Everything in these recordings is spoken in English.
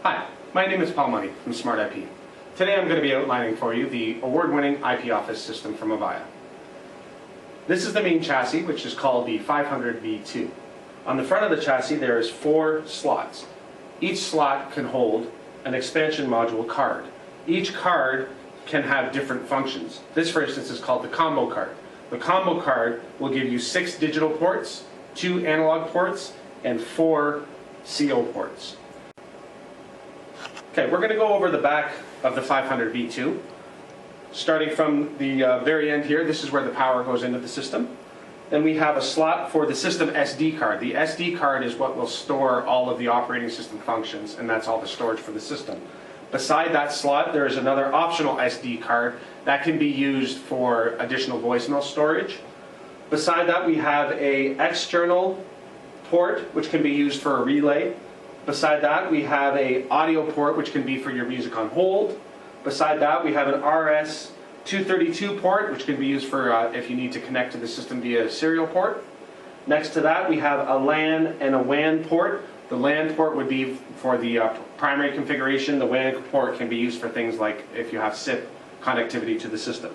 Hi, my name is Paul Money from Smart IP. Today I'm going to be outlining for you the award-winning IP Office system from Avaya. This is the main chassis, which is called the 500V2. On the front of the chassis there is 4 slots. Each slot can hold an expansion module card. Each card can have different functions. This, for instance, is called the combo card. The combo card will give you 6 digital ports, 2 analog ports, and 4 CO ports. Okay, we're going to go over the back of the 500V2. Starting from the very end here, this is where the power goes into the system. Then we have a slot for the system SD card. The SD card is what will store all of the operating system functions, and that's all the storage for the system. Beside that slot, there is another optional SD card that can be used for additional voicemail storage. Beside that, we have an external port, which can be used for a relay. Beside that, we have an audio port, which can be for your music on hold. Beside that, we have an RS-232 port, which can be used for if you need to connect to the system via a serial port. Next to that, we have a LAN and a WAN port. The LAN port would be for the primary configuration. The WAN port can be used for things like if you have SIP connectivity to the system.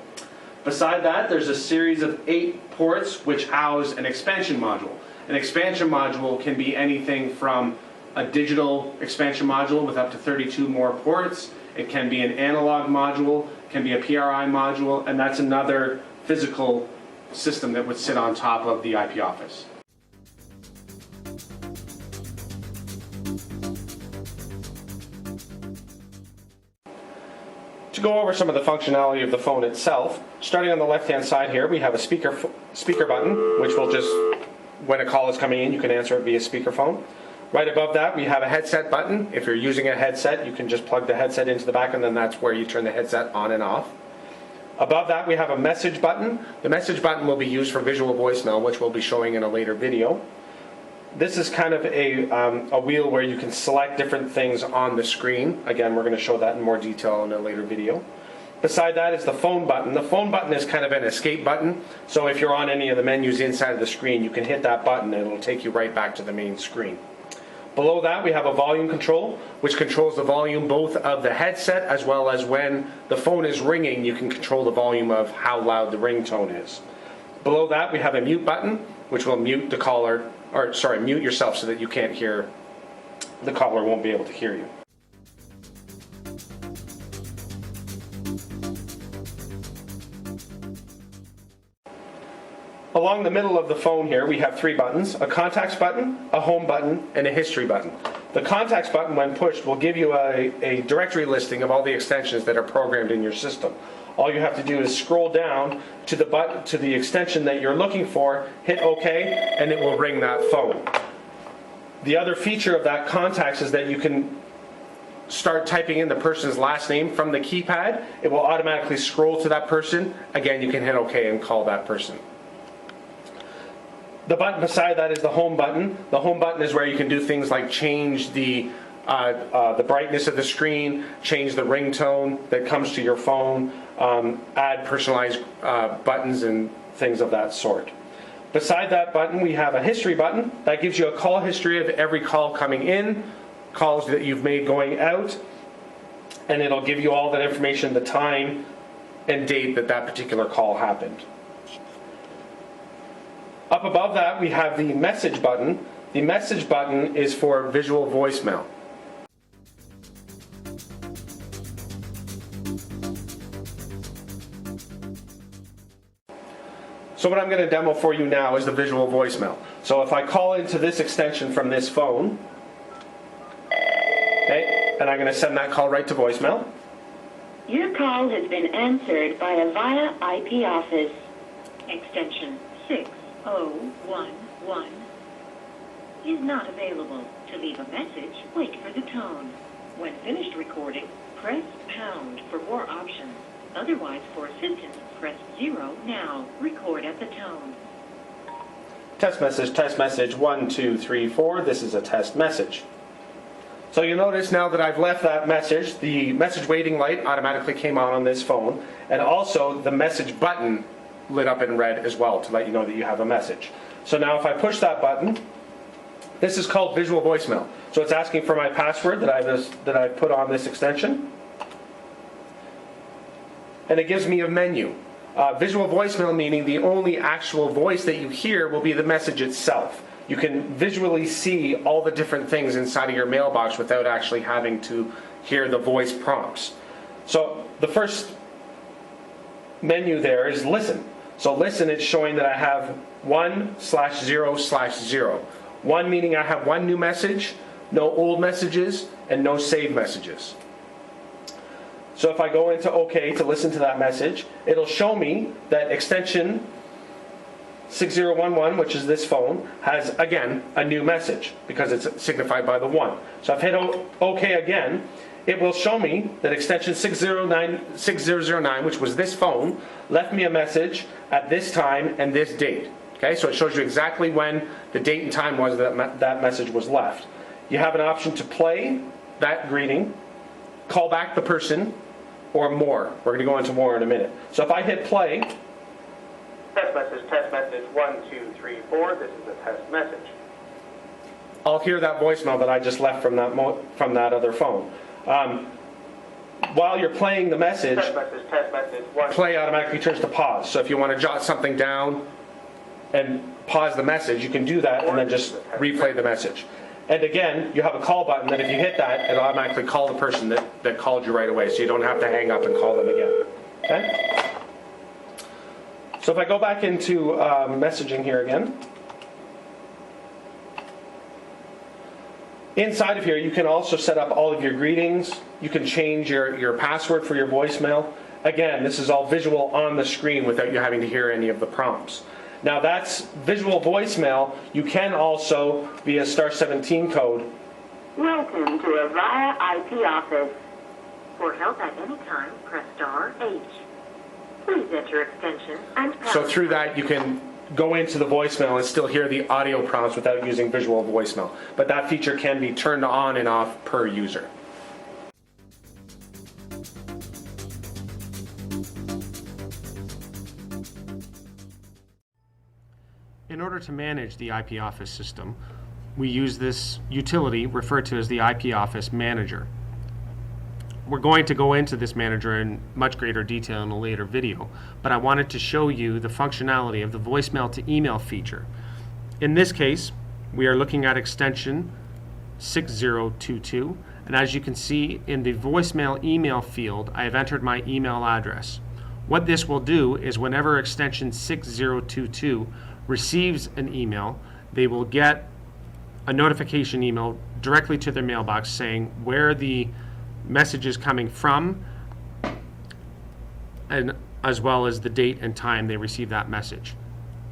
Beside that, there's a series of 8 ports which house an expansion module. An expansion module can be anything from a digital expansion module with up to 32 more ports. It can be an analog module, it can be a PRI module, and that's another physical system that would sit on top of the IP Office. To go over some of the functionality of the phone itself, starting on the left-hand side here, we have a speaker button, which will just, when a call is coming in, you can answer it via speakerphone. Right above that, we have a headset button. If you're using a headset, you can just plug the headset into the back, and then that's where you turn the headset on and off. Above that, we have a message button. The message button will be used for visual voicemail, which we'll be showing in a later video. This is kind of a wheel where you can select different things on the screen. Again, we're going to show that in more detail in a later video. Beside that is the phone button. The phone button is kind of an escape button. So if you're on any of the menus inside of the screen, you can hit that button and it'll take you right back to the main screen. Below that, we have a volume control, which controls the volume both of the headset as well as when the phone is ringing, you can control the volume of how loud the ringtone is. Below that, we have a mute button, which will mute the caller, or sorry, mute yourself so that you can't hear, the caller won't be able to hear you. Along the middle of the phone here, we have 3 buttons: a contacts button, a home button, and a history button. The contacts button, when pushed, will give you a directory listing of all the extensions that are programmed in your system. All you have to do is scroll down to the extension that you're looking for, hit OK, and it will ring that phone. The other feature of that contacts is that you can start typing in the person's last name from the keypad. It will automatically scroll to that person. Again, you can hit OK and call that person. The button beside that is the home button. The home button is where you can do things like change the brightness of the screen, change the ringtone that comes to your phone, add personalized buttons and things of that sort. Beside that button, we have a history button. That gives you a call history of every call coming in, calls that you've made going out, and it'll give you all that information, the time and date that that particular call happened. Up above that, we have the message button. The message button is for visual voicemail. So what I'm going to demo for you now is the visual voicemail. So if I call into this extension from this phone, okay, and I'm going to send that call right to voicemail. Your call has been answered by Avaya IP Office. Extension 6011 is not available. To leave a message, wait for the tone. When finished recording, press pound for more options. Otherwise, for assistance, press 0 now. Record at the tone. Test message 1, 2, 3, 4. This is a test message. So you'll notice now that I've left that message, the message waiting light automatically came on this phone, and also the message button lit up in red as well to let you know that you have a message. So now if I push that button, this is called visual voicemail. So it's asking for my password that I put on this extension. And it gives me a menu. Visual voicemail meaning the only actual voice that you hear will be the message itself. You can visually see all the different things inside of your mailbox without actually having to hear the voice prompts. So the first menu there is listen. So listen, it's showing that I have 1/0/0. 1 meaning I have one new message, no old messages, and no saved messages. So if I go into OK to listen to that message, it'll show me that extension 6011, which is this phone, has again a new message because it's signified by the 1. So if I hit OK again, it will show me that extension 6009, which was this phone, left me a message at this time and this date. Okay, so it shows you exactly when the date and time was that that message was left. You have an option to play that greeting, call back the person, or more. We're going to go into more in a minute. So if I hit play, test message 1, 2, 3, 4. This is a test message. I'll hear that voicemail that I just left from that other phone. While you're playing the message, test message 1. Play automatically turns to pause. So if you want to jot something down and pause the message, you can do that and then just replay the message. And again, you have a call button that if you hit that, it'll automatically call the person that called you right away, so you don't have to hang up and call them again. Okay? So if I go back into messaging here again, inside of here you can also set up all of your greetings. You can change your password for your voicemail. Again, this is all visual on the screen without you having to hear any of the prompts. Now that's visual voicemail. You can also, via *17 code. Welcome to Avaya IP office. For help at any time, press *H. Please enter extension and password. So through that you can go into the voicemail and still hear the audio prompts without using visual voicemail. But that feature can be turned on and off per user. In order to manage the IP Office system, we use this utility referred to as the IP Office Manager. We're going to go into this manager in much greater detail in a later video, but I wanted to show you the functionality of the voicemail to email feature. In this case, we are looking at extension 6022, and as you can see in the voicemail email field, I have entered my email address. What this will do is whenever extension 6022 receives an email, they will get a notification email directly to their mailbox saying where the message is coming from, and as well as the date and time they receive that message.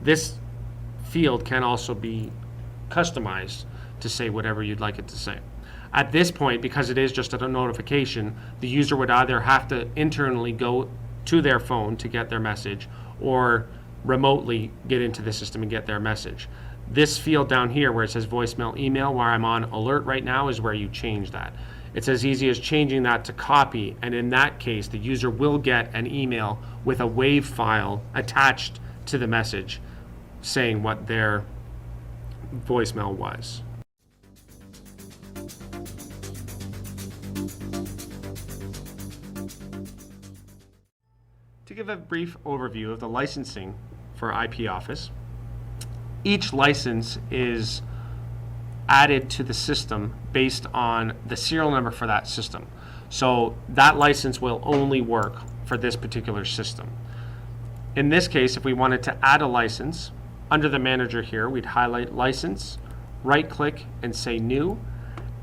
This field can also be customized to say whatever you'd like it to say. At this point, because it is just a notification, the user would either have to internally go to their phone to get their message or remotely get into the system and get their message. This field down here where it says voicemail email, where I'm on alert right now, is where you change that. It's as easy as changing that to copy, and in that case the user will get an email with a WAV file attached to the message saying what their voicemail was. To give a brief overview of the licensing for IP Office, each license is added to the system based on the serial number for that system. So that license will only work for this particular system. In this case, if we wanted to add a license, under the manager here, we'd highlight license, right click and say new,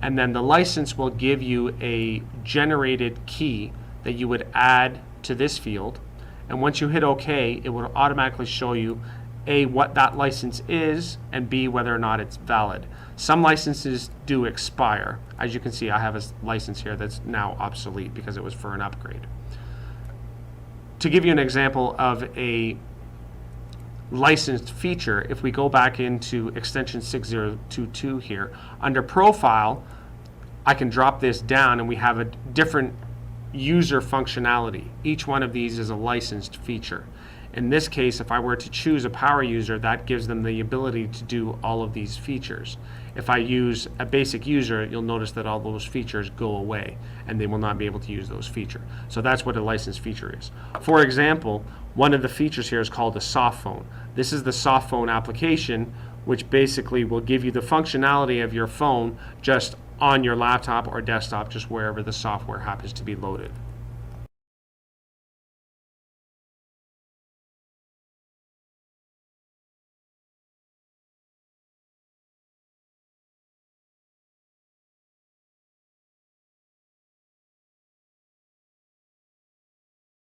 and then the license will give you a generated key that you would add to this field. And once you hit OK, it will automatically show you A, what that license is, and B, whether or not it's valid. Some licenses do expire. As you can see, I have a license here that's now obsolete because it was for an upgrade. To give you an example of a licensed feature, if we go back into extension 6022 here, under profile, I can drop this down and we have a different user functionality. Each one of these is a licensed feature. In this case, if I were to choose a power user, that gives them the ability to do all of these features. If I use a basic user, you'll notice that all those features go away and they will not be able to use those features. So that's what a licensed feature is. For example, one of the features here is called a soft phone. This is the soft phone application, which basically will give you the functionality of your phone just on your laptop or desktop, just wherever the software happens to be loaded.